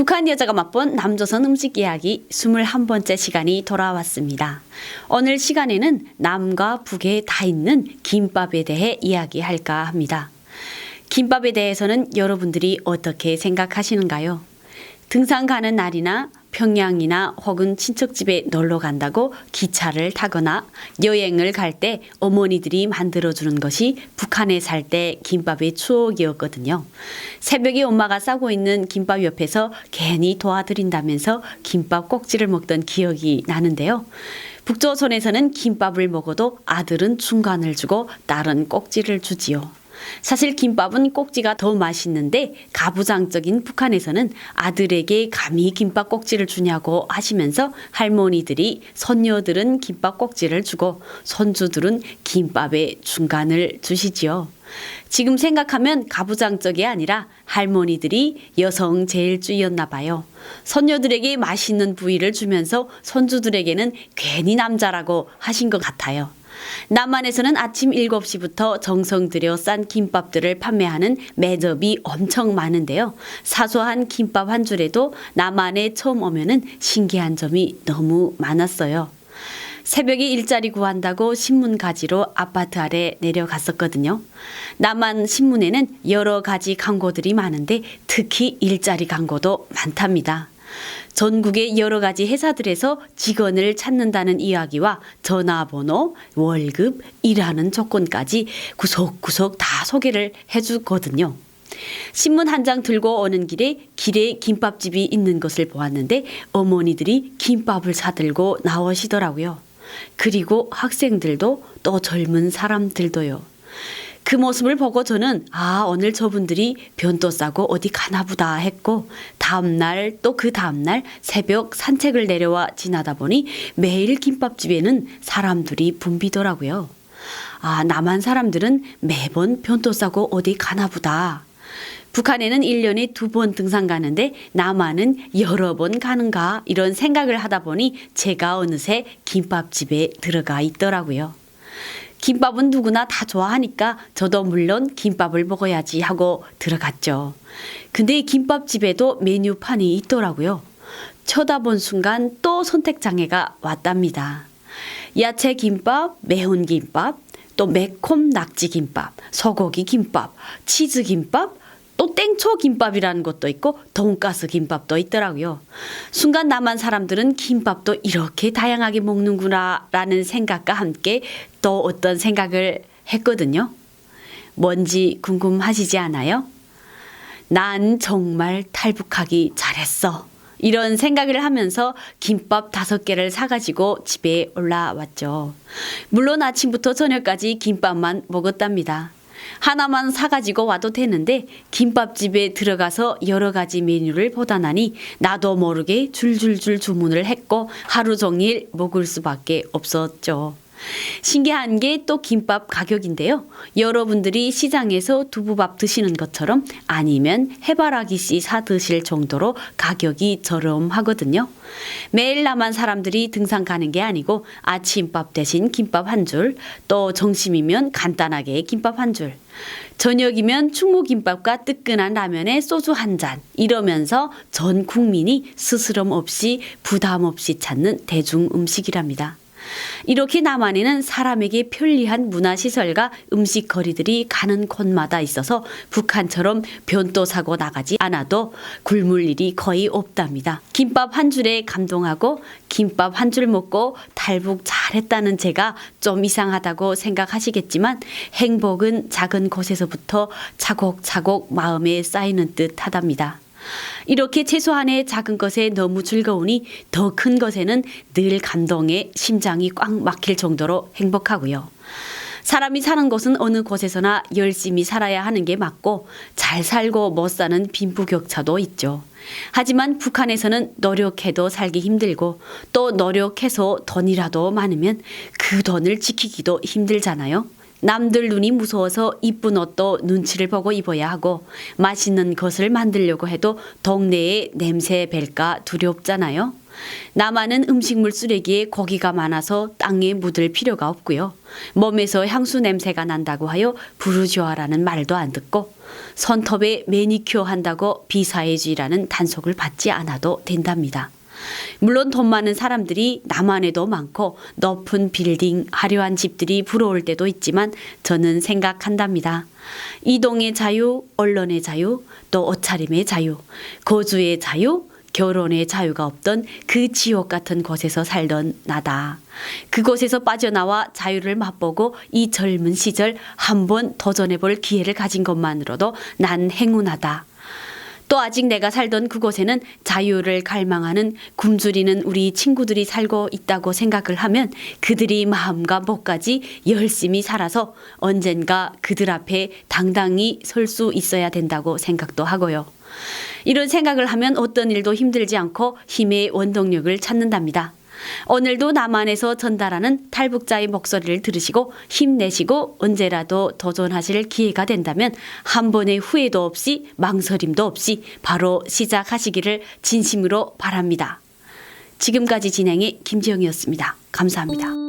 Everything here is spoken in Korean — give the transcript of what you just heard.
북한 여자가 맛본 남조선 음식 이야기 21번째 시간이 돌아왔습니다. 오늘 시간에는 남과 북에 다 있는 김밥에 대해 이야기할까 합니다. 김밥에 대해서는 여러분들이 어떻게 생각하시는가요? 등산 가는 날이나 평양이나 혹은 친척집에 놀러 간다고 기차를 타거나 여행을 갈 때 어머니들이 만들어주는 것이 북한에 살 때 김밥의 추억이었거든요. 새벽에 엄마가 싸고 있는 김밥 옆에서 괜히 도와드린다면서 김밥 꼭지를 먹던 기억이 나는데요. 북조선에서는 김밥을 먹어도 아들은 중간을 주고 딸은 꼭지를 주지요. 사실 김밥은 꼭지가 더 맛있는데 가부장적인 북한에서는 아들에게 감히 김밥 꼭지를 주냐고 하시면서 할머니들이 손녀들은 김밥 꼭지를 주고 손주들은 김밥의 중간을 주시지요. 지금 생각하면 가부장적이 아니라 할머니들이 여성 제일주의였나 봐요. 손녀들에게 맛있는 부위를 주면서 손주들에게는 괜히 남자라고 하신 것 같아요. 남한에서는 아침 7시부터 정성 들여 싼 김밥들을 판매하는 매점이 엄청 많은데요. 사소한 김밥 한 줄에도 남한에 처음 오면은 신기한 점이 너무 많았어요. 새벽에 일자리 구한다고 신문 가지러 아파트 아래 내려갔었거든요. 남한 신문에는 여러 가지 광고들이 많은데 특히 일자리 광고도 많답니다. 전국의 여러 가지 회사들에서 직원을 찾는다는 이야기와 전화번호, 월급, 일하는 조건까지 구석구석 다 소개를 해주거든요. 신문 한 장 들고 오는 길에 김밥집이 있는 것을 보았는데 어머니들이 김밥을 사들고 나오시더라고요. 그리고 학생들도 또 젊은 사람들도요. 그 모습을 보고 저는 오늘 저분들이 변도 싸고 어디 가나보다 했고 다음날 또 그 다음날 새벽 산책을 내려와 지나다 보니 매일 김밥집에는 사람들이 붐비더라고요. 남한 사람들은 매번 변도 싸고 어디 가나보다. 북한에는 1년에 2번 등산 가는데 남한은 여러 번 가는가 이런 생각을 하다 보니 제가 어느새 김밥집에 들어가 있더라고요. 김밥은 누구나 다 좋아하니까 저도 물론 김밥을 먹어야지 하고 들어갔죠. 근데 이 김밥집에도 메뉴판이 있더라고요. 쳐다본 순간 또 선택장애가 왔답니다. 야채 김밥, 매운 김밥, 또 매콤 낙지 김밥, 소고기 김밥, 치즈 김밥, 또 땡초 김밥이라는 것도 있고 돈가스 김밥도 있더라고요. 순간 남한 사람들은 김밥도 이렇게 다양하게 먹는구나 라는 생각과 함께 또 어떤 생각을 했거든요. 뭔지 궁금하시지 않아요? 난 정말 탈북하기 잘했어. 이런 생각을 하면서 김밥 5개를 사가지고 집에 올라왔죠. 물론 아침부터 저녁까지 김밥만 먹었답니다. 하나만 사가지고 와도 되는데 김밥집에 들어가서 여러 가지 메뉴를 보다 나니 나도 모르게 줄줄줄 주문을 했고 하루 종일 먹을 수밖에 없었죠. 신기한 게 또 김밥 가격인데요. 여러분들이 시장에서 두부밥 드시는 것처럼 아니면 해바라기 씨 사 드실 정도로 가격이 저렴하거든요. 매일 남한 사람들이 등산 가는 게 아니고 아침밥 대신 김밥 한 줄, 또 점심이면 간단하게 김밥 한 줄, 저녁이면 충무김밥과 뜨끈한 라면에 소주 한 잔 이러면서 전 국민이 스스럼 없이 부담 없이 찾는 대중 음식이랍니다. 이렇게 남한에는 사람에게 편리한 문화시설과 음식거리들이 가는 곳마다 있어서 북한처럼 변도 사고 나가지 않아도 굶을 일이 거의 없답니다. 김밥 한 줄에 감동하고 김밥 한 줄 먹고 탈북 잘했다는 제가 좀 이상하다고 생각하시겠지만 행복은 작은 곳에서부터 차곡차곡 마음에 쌓이는 듯 하답니다. 이렇게 최소한의 작은 것에 너무 즐거우니 더 큰 것에는 늘 감동에 심장이 꽉 막힐 정도로 행복하고요. 사람이 사는 곳은 어느 곳에서나 열심히 살아야 하는 게 맞고 잘 살고 못 사는 빈부격차도 있죠. 하지만 북한에서는 노력해도 살기 힘들고 또 노력해서 돈이라도 많으면 그 돈을 지키기도 힘들잖아요. 남들 눈이 무서워서 이쁜 옷도 눈치를 보고 입어야 하고 맛있는 것을 만들려고 해도 동네에 냄새 뵐까 두렵잖아요. 남한은 음식물 쓰레기에 고기가 많아서 땅에 묻을 필요가 없고요. 몸에서 향수 냄새가 난다고 하여 부르주아라는 말도 안 듣고 손톱에 매니큐어 한다고 비사해주의라는 단속을 받지 않아도 된답니다. 물론 돈 많은 사람들이 남한에도 많고 높은 빌딩, 화려한 집들이 부러울 때도 있지만 저는 생각한답니다. 이동의 자유, 언론의 자유, 또 옷차림의 자유, 거주의 자유, 결혼의 자유가 없던 그 지옥 같은 곳에서 살던 나다. 그곳에서 빠져나와 자유를 맛보고 이 젊은 시절 한번 도전해볼 기회를 가진 것만으로도 난 행운하다. 또 아직 내가 살던 그곳에는 자유를 갈망하는 굶주리는 우리 친구들이 살고 있다고 생각을 하면 그들이 마음과 목까지 열심히 살아서 언젠가 그들 앞에 당당히 설 수 있어야 된다고 생각도 하고요. 이런 생각을 하면 어떤 일도 힘들지 않고 힘의 원동력을 찾는답니다. 오늘도 남한에서 전달하는 탈북자의 목소리를 들으시고 힘내시고 언제라도 도전하실 기회가 된다면 한 번의 후회도 없이 망설임도 없이 바로 시작하시기를 진심으로 바랍니다. 지금까지 진행의 김지영이었습니다. 감사합니다.